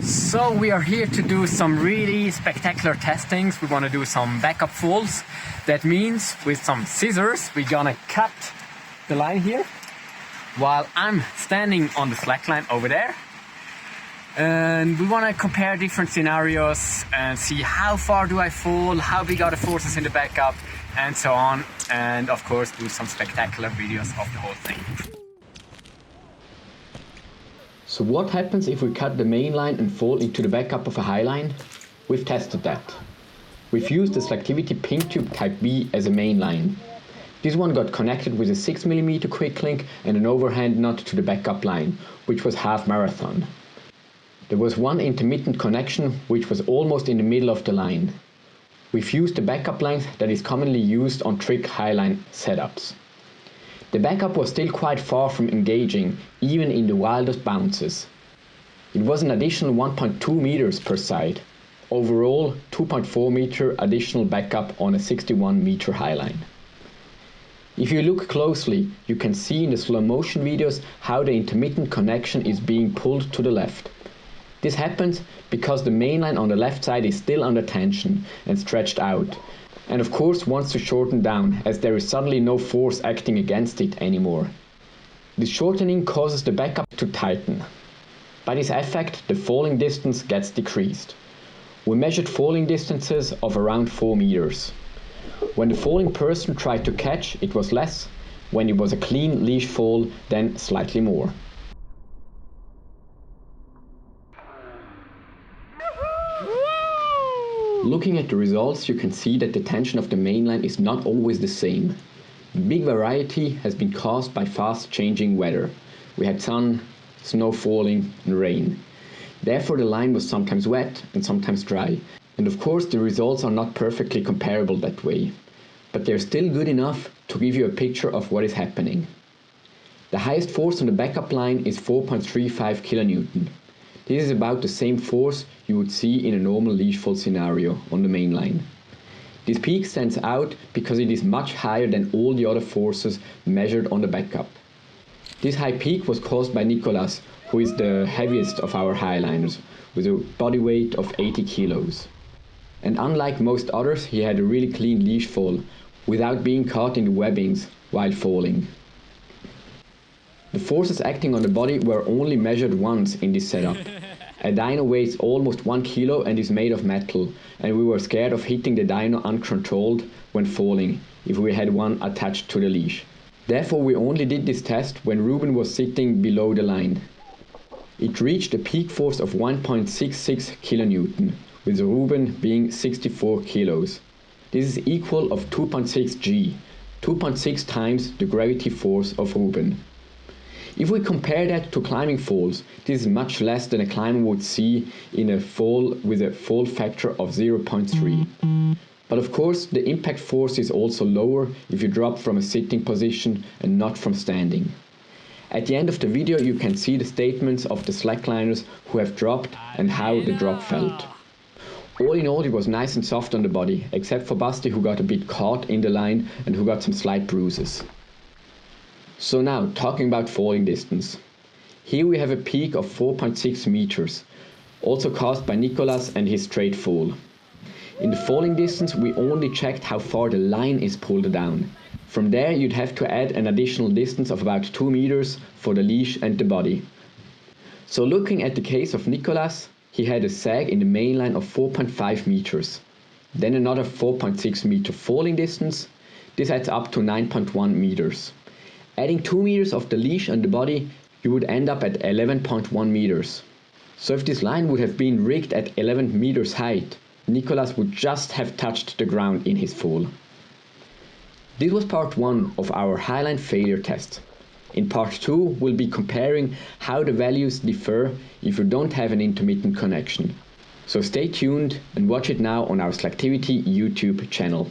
So we are here to do some really spectacular testings. We want to do some backup falls. That means with some scissors we're gonna cut the line here while I'm standing on the slack line over there. And we want to compare different scenarios and see how far do I fall, how big are the forces in the backup, and so on. And of course do some spectacular videos of the whole thing. So what happens if we cut the main line and fall into the backup of a Highline? We've tested that. We've used the Slactivity Pink Tube Type B as a main line. This one got connected with a 6mm quick link and an overhand nut to the backup line, which was half marathon. There was one intermittent connection which was almost in the middle of the line. We've used the backup length that is commonly used on trick Highline setups. The backup was still quite far from engaging, even in the wildest bounces. It was an additional 1.2 meters per side. Overall, 2.4 meter additional backup on a 61 meter Highline. If you look closely, you can see in the slow motion videos how the intermittent connection is being pulled to the left. This happens because the main line on the left side is still under tension and stretched out, and of course wants to shorten down as there is suddenly no force acting against it anymore. This shortening causes the backup to tighten. By this effect, the falling distance gets decreased. We measured falling distances of around 4 meters. When the falling person tried to catch, it was less. When it was a clean leash fall, then slightly more. Looking at the results, you can see that the tension of the main line is not always the same. The big variety has been caused by fast changing weather. We had sun, snow falling and rain. Therefore the line was sometimes wet and sometimes dry. And of course the results are not perfectly comparable that way. But they're still good enough to give you a picture of what is happening. The highest force on the backup line is 4.35 kN. This is about the same force you would see in a normal leash fall scenario on the main line. This peak stands out because it is much higher than all the other forces measured on the backup. This high peak was caused by Nicolas, who is the heaviest of our Highliners, with a body weight of 80 kilos. And unlike most others, he had a really clean leash fall, without being caught in the webbings while falling. The forces acting on the body were only measured once in this setup. A dyno weighs almost 1 kilo and is made of metal, and we were scared of hitting the dyno uncontrolled when falling, if we had one attached to the leash. Therefore we only did this test when Ruben was sitting below the line. It reached a peak force of 1.66 kN, with Ruben being 64 kilos. This is equal of 2.6 G, 2.6 times the gravity force of Ruben. If we compare that to climbing falls, this is much less than a climber would see in a fall with a fall factor of 0.3. But of course the impact force is also lower if you drop from a sitting position and not from standing. At the end of the video you can see the statements of the slackliners who have dropped and how the drop felt. All in all it was nice and soft on the body, except for Basti who got a bit caught in the line and who got some slight bruises. So now, talking about falling distance. Here we have a peak of 4.6 meters, also caused by Nicolas and his straight fall. In the falling distance we only checked how far the line is pulled down. From there you'd have to add an additional distance of about 2 meters for the leash and the body. So looking at the case of Nicolas, he had a sag in the main line of 4.5 meters. Then another 4.6 meter falling distance. This adds up to 9.1 meters. Adding 2 meters of the leash and the body, you would end up at 11.1 meters. So if this line would have been rigged at 11 meters height, Nicolas would just have touched the ground in his fall. This was part 1 of our Highline failure test. In part 2 we'll be comparing how the values differ if you don't have an intermittent connection. So stay tuned and watch it now on our Slactivity YouTube channel.